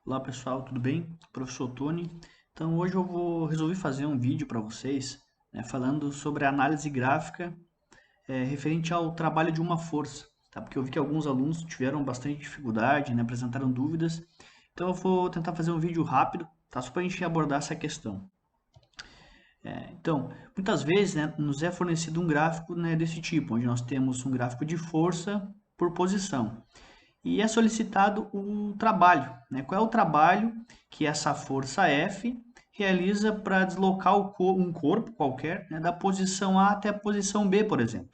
Olá pessoal, tudo bem? Professor Tony. Então hoje eu vou resolver fazer um vídeo para vocês, falando sobre a análise gráfica referente ao trabalho de uma força, tá? Porque eu vi que alguns alunos tiveram bastante dificuldade, apresentaram dúvidas. Então eu vou tentar fazer um vídeo rápido, tá? Só para a gente abordar essa questão. Então, muitas vezes, nos é fornecido um gráfico, desse tipo, onde nós temos um gráfico de força por posição. E é solicitado o trabalho, né? Qual é o trabalho que essa força F realiza para deslocar um corpo qualquer, né, da posição A até a posição B, por exemplo.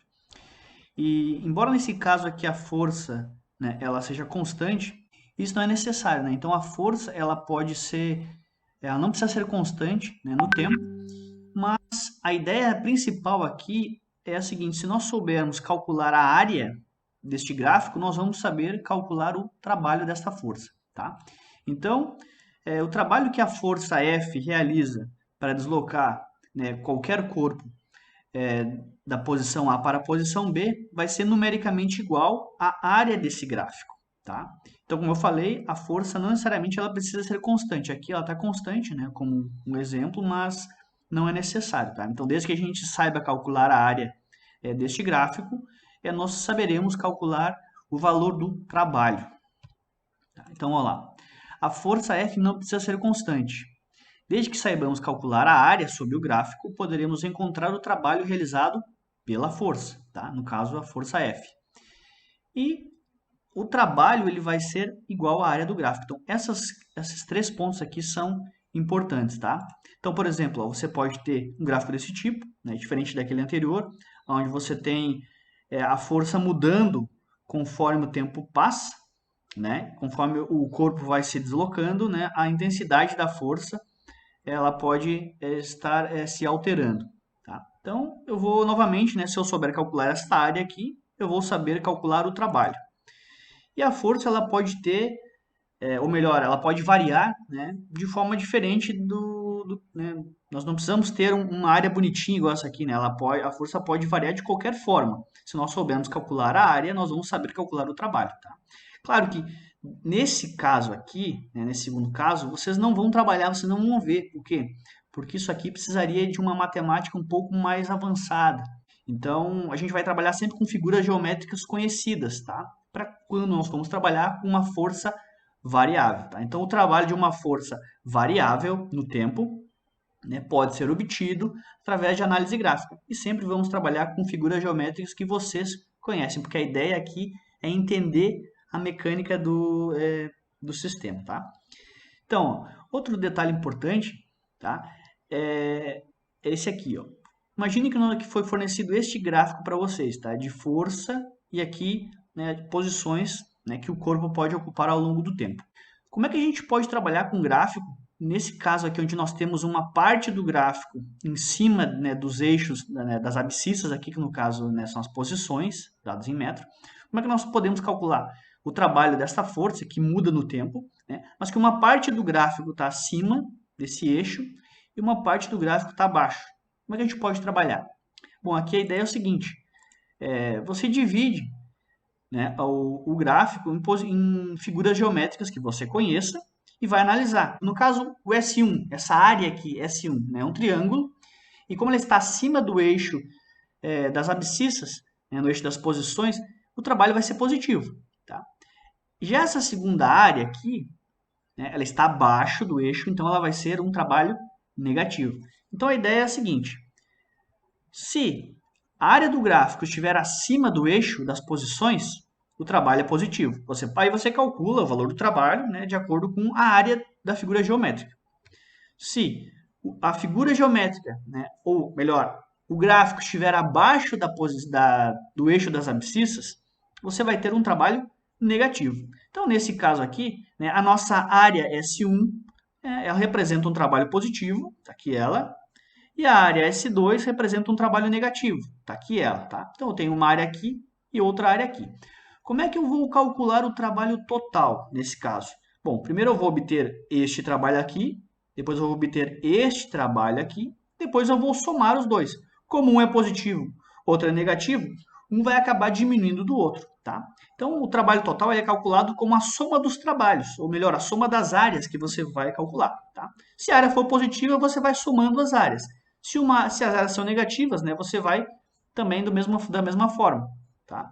E embora nesse caso aqui a força, né, ela seja constante, isso não é necessário, né? Então a força ela pode ser, ela não precisa ser constante, né, no tempo, mas a ideia principal aqui é a seguinte: se nós soubermos calcular a área deste gráfico, nós vamos saber calcular o trabalho desta força, tá? Então, o trabalho que a força F realiza para deslocar, né, qualquer corpo da posição A para a posição B vai ser numericamente igual à área desse gráfico, tá? Então, como eu falei, a força não necessariamente ela precisa ser constante. Aqui ela está constante, né, como um exemplo, mas não é necessário, tá? Então, desde que a gente saiba calcular a área deste gráfico, nós saberemos calcular o valor do trabalho. Tá? Então, olha lá. A força F não precisa ser constante. Desde que saibamos calcular a área sob o gráfico, poderemos encontrar o trabalho realizado pela força, tá? No caso, a força F. E o trabalho ele vai ser igual à área do gráfico. Então, esses três pontos aqui são importantes, tá? Então, por exemplo, ó, você pode ter um gráfico desse tipo, né, diferente daquele anterior, onde você tem a força mudando conforme o tempo passa, né? Conforme o corpo vai se deslocando, né, a intensidade da força ela pode estar se alterando. Tá? Então, eu vou novamente, né, se eu souber calcular esta área aqui, eu vou saber calcular o trabalho. E a força ela pode ter, ou melhor, ela pode variar, né, de forma diferente né, nós não precisamos ter uma área bonitinha igual essa aqui, né? A força pode variar de qualquer forma. Se nós soubermos calcular a área, nós vamos saber calcular o trabalho, tá? Claro que nesse caso aqui, né, nesse segundo caso, vocês não vão trabalhar, vocês não vão ver. Por quê? Porque isso aqui precisaria de uma matemática um pouco mais avançada. Então, a gente vai trabalhar sempre com figuras geométricas conhecidas, tá? Para quando nós vamos trabalhar com uma força variável, tá? Então, o trabalho de uma força variável no tempo, né, pode ser obtido através de análise gráfica. E sempre vamos trabalhar com figuras geométricas que vocês conhecem, porque a ideia aqui é entender a mecânica do sistema, tá? Então, outro detalhe importante, tá? É esse aqui, ó. Imagine que foi fornecido este gráfico para vocês, tá? De força e aqui, né, posições, né, que o corpo pode ocupar ao longo do tempo. Como é que a gente pode trabalhar com gráfico nesse caso aqui, onde nós temos uma parte do gráfico em cima, né, dos eixos, né, das abscissas aqui, que no caso, né, são as posições, dadas em metro. Como é que nós podemos calcular o trabalho dessa força, que muda no tempo, né, mas que uma parte do gráfico está acima desse eixo e uma parte do gráfico está abaixo? Como é que a gente pode trabalhar? Bom, aqui a ideia é o seguinte, você divide, né, o gráfico em figuras geométricas que você conheça e vai analisar. No caso, o S1, essa área aqui, S1, né, é um triângulo, e como ele está acima do eixo das abscissas, né, no eixo das posições, o trabalho vai ser positivo. Tá? Já essa segunda área aqui, né, ela está abaixo do eixo, então ela vai ser um trabalho negativo. Então a ideia é a seguinte: se a área do gráfico estiver acima do eixo das posições, o trabalho é positivo. Aí você calcula o valor do trabalho, né, de acordo com a área da figura geométrica. Se a figura geométrica, né, ou melhor, o gráfico estiver abaixo do eixo das abscissas, você vai ter um trabalho negativo. Então, nesse caso aqui, né, a nossa área S1 ela representa um trabalho positivo, tá aqui ela, e a área S2 representa um trabalho negativo. Está aqui ela, tá? Então eu tenho uma área aqui e outra área aqui. Como é que eu vou calcular o trabalho total nesse caso? Bom, primeiro eu vou obter este trabalho aqui, depois eu vou obter este trabalho aqui, depois eu vou somar os dois. Como um é positivo, outro é negativo, um vai acabar diminuindo do outro. tá? Então, o trabalho total é calculado como a soma dos trabalhos, ou melhor, a soma das áreas que você vai calcular, tá? Se a área for positiva, você vai somando as áreas. Se as áreas são negativas, né, você vai também da mesma forma, tá?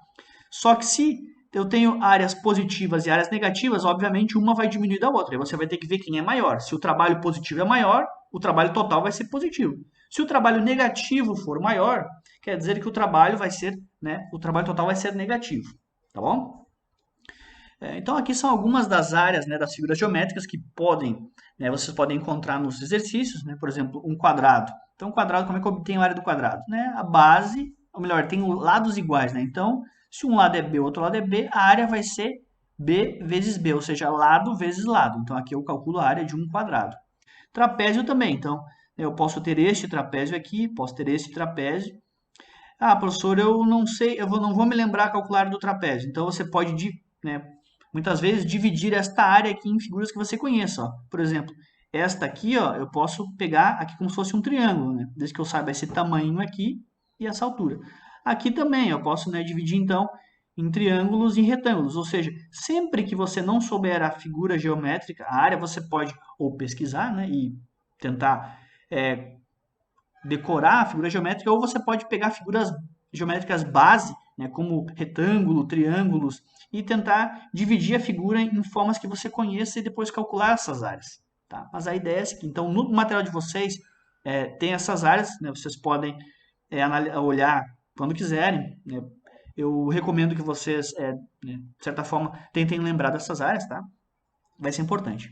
Só que se eu tenho áreas positivas e áreas negativas, obviamente uma vai diminuir da outra. E você vai ter que ver quem é maior. Se o trabalho positivo é maior, o trabalho total vai ser positivo. Se o trabalho negativo for maior, quer dizer que o trabalho vai ser, né, o trabalho total vai ser negativo, tá bom? Então aqui são algumas das áreas, né, das figuras geométricas que podem, né, vocês podem encontrar nos exercícios, né, por exemplo, um quadrado. Então, um quadrado, como é que eu obtenho a área do quadrado? Né? A base, ou melhor, tem lados iguais, né? Então, se um lado é B, o outro lado é B, a área vai ser B vezes B, ou seja, lado vezes lado. Então, aqui eu calculo a área de um quadrado. Trapézio também, então, eu posso ter este trapézio aqui, posso ter este trapézio. Ah, professor, eu não sei, não vou me lembrar calcular do trapézio. Então, você pode, né, muitas vezes, dividir esta área aqui em figuras que você conheça. Ó. Por exemplo, esta aqui, ó, eu posso pegar aqui como se fosse um triângulo, né? Desde que eu saiba esse tamanho aqui e essa altura. Aqui também eu posso, né, dividir, então, em triângulos e retângulos. Ou seja, sempre que você não souber a figura geométrica, a área, você pode ou pesquisar, né, e tentar decorar a figura geométrica, ou você pode pegar figuras geométricas base, né, como retângulo, triângulos, e tentar dividir a figura em formas que você conheça e depois calcular essas áreas. Tá? Mas a ideia é que, então, no material de vocês, tem essas áreas, né, vocês podem olhar quando quiserem. Né? Eu recomendo que vocês, né, de certa forma, tentem lembrar dessas áreas, tá? Vai ser importante.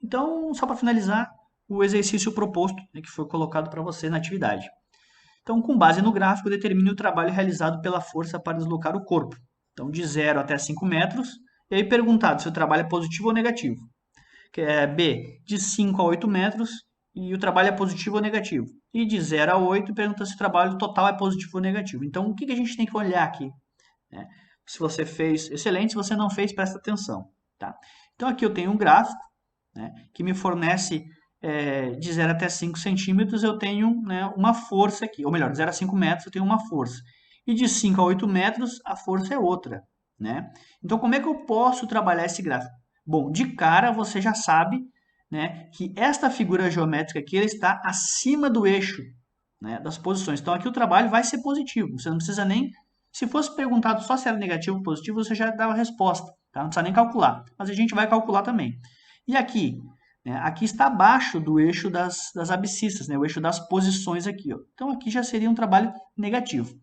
Então, só para finalizar, o exercício proposto, né, que foi colocado para você na atividade. Então, com base no gráfico, determine o trabalho realizado pela força para deslocar o corpo. Então, de 0 até 5 metros. E aí, perguntado se o trabalho é positivo ou negativo. Que é B, de 5 a 8 metros, e o trabalho é positivo ou negativo. E de 0 a 8, pergunta se o trabalho total é positivo ou negativo. Então, o que a gente tem que olhar aqui? Né? Se você fez, excelente. Se você não fez, presta atenção. Tá? Então, aqui eu tenho um gráfico, né, que me fornece de 0 até 5 centímetros, eu tenho, né, uma força aqui. Ou melhor, de 0 a 5 metros eu tenho uma força. E de 5 a 8 metros, a força é outra. Né? Então, como é que eu posso trabalhar esse gráfico? Bom, de cara você já sabe, né, que esta figura geométrica aqui ela está acima do eixo, né, das posições. Então, aqui o trabalho vai ser positivo. Você não precisa nem... Se fosse perguntado só se era negativo ou positivo, você já dava a resposta. Tá? Não precisa nem calcular. Mas a gente vai calcular também. E aqui? Né, aqui está abaixo do eixo das abscissas, né, o eixo das posições aqui. Ó. Então, aqui já seria um trabalho negativo.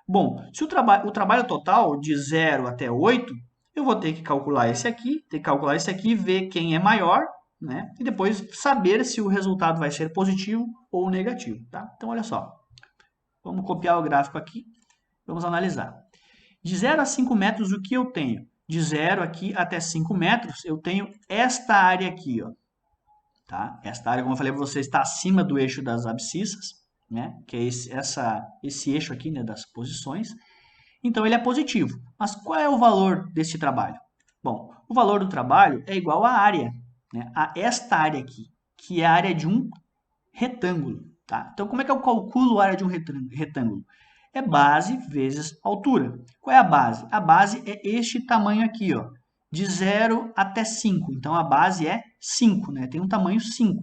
Bom, se o trabalho total de 0 até 8, eu vou ter que calcular esse aqui, ver quem é maior, né? E depois saber se o resultado vai ser positivo ou negativo, tá? Então, olha só. Vamos copiar o gráfico aqui. Vamos analisar. De 0 a 5 metros, o que eu tenho? De 0 aqui até 5 metros, eu tenho esta área aqui, ó. Tá? Esta área, como eu falei para vocês, está acima do eixo das abscissas, né? Que é esse eixo aqui, né, das posições. Então, ele é positivo. Mas qual é o valor desse trabalho? Bom, o valor do trabalho é igual à área, né, a esta área aqui, que é a área de um retângulo. Tá? Então, como é que eu calculo a área de um retângulo? É base vezes altura. Qual é a base? A base é este tamanho aqui, ó, de 0 até 5. Então, a base é 5, né? Tem um tamanho 5.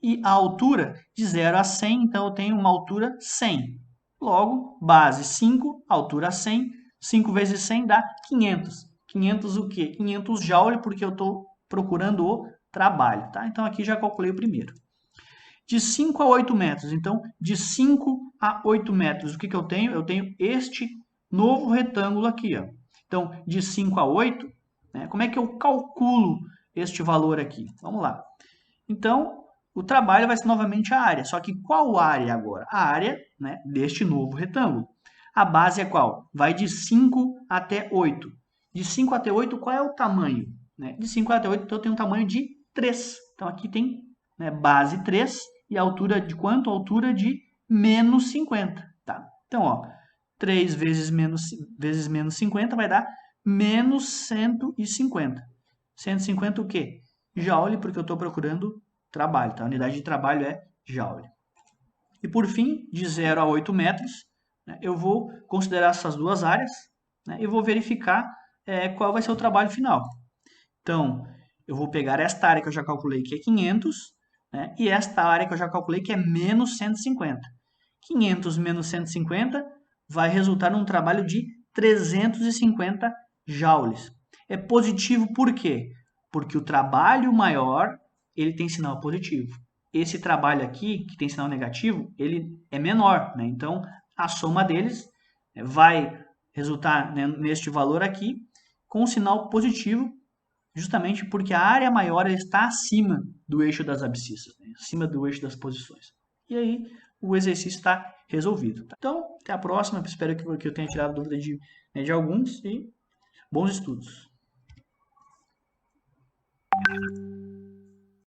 E a altura de 0 a 100, então eu tenho uma altura 100. Logo, base 5, altura 100, 5 vezes 100 dá 500. 500 o quê? 500 joule, porque eu estou procurando o trabalho. Tá? Então, aqui já calculei o primeiro. De 5 a 8 metros. Então, de 5 a 8 metros, o que eu tenho? Eu tenho este novo retângulo aqui. Ó. Então, de 5 a 8, né, como é que eu calculo este valor aqui? Vamos lá. Então, o trabalho vai ser novamente a área. Só que qual área agora? A área, né, deste novo retângulo. A base é qual? Vai de 5 até 8. De 5 até 8, qual é o tamanho? Né? De 5 até 8, então eu tenho um tamanho de 3. Então, aqui tem, né, base 3 e a altura de quanto? A altura de menos 50. Tá? Então, ó, 3 vezes menos 50 vai dar menos 150. 150 o quê? Joule, porque eu estou procurando trabalho. Tá? A unidade de trabalho é joule. E por fim, de 0 a 8 metros, né, eu vou considerar essas duas áreas, né, e vou verificar qual vai ser o trabalho final. Então, eu vou pegar esta área que eu já calculei que é 500, né, e esta área que eu já calculei que é menos 150. 500 menos 150 vai resultar num trabalho de 350 joules. É positivo por quê? Porque o trabalho maior, ele tem sinal positivo. Esse trabalho aqui, que tem sinal negativo, ele é menor, né? Então, a soma deles vai resultar, né, neste valor aqui com um sinal positivo, justamente porque a área maior está acima do eixo das abscissas, né? Acima do eixo das posições. E aí, o exercício está resolvido. Tá? Então, até a próxima. Espero que eu tenha tirado dúvida de alguns e bons estudos.